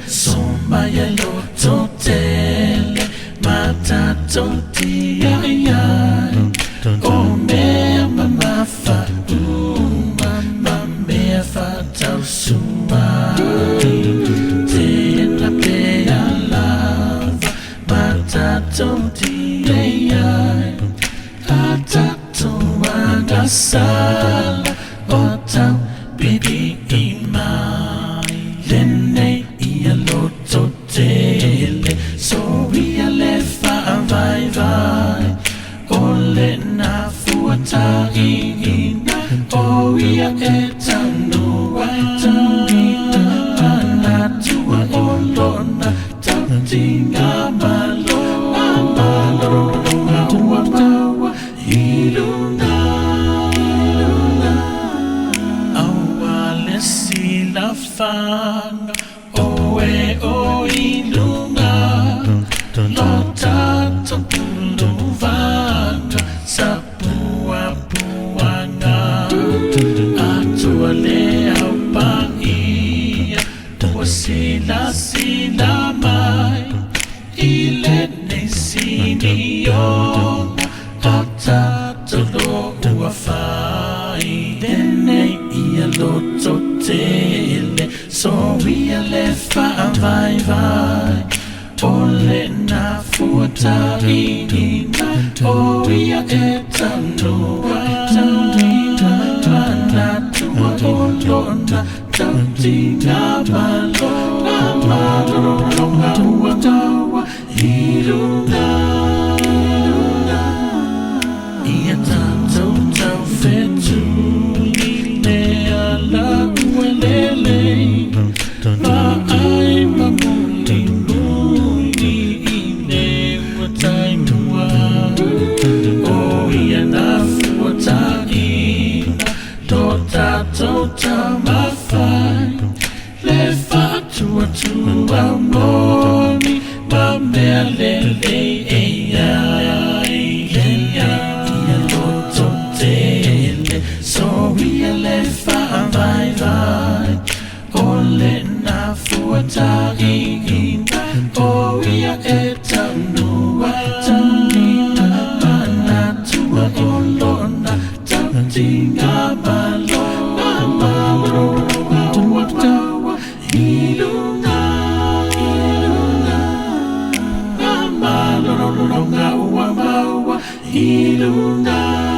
Soma ya loto tele matatou tiai o mea mamafa mama mea fatau sua Teena pea lava matatou tiai atatou agasala o tau pipii Lenei ia loto tele Soia le vai o lena fuataiina o ia taunu'u manatua o lona tautigā malologa maua luna aua le silafaga o lugā lota Puluvaga Sa puapuaga Atoa le au paia o silasila mai I Lenei sinioga tatou lo'u awhai Lenei ia loto tele Soia le vai o lena fuataiina o ia taunu'u manatua o lona tautigā malologa ua lugā ia tatou taufetuli lea ua lelei ai mamuli tamafai le fatuatua moni mamea lelei ia loto tele Soia le vai o lena fuataiina o ia taunu'u manatua o lona tautigā malologa ua maua luna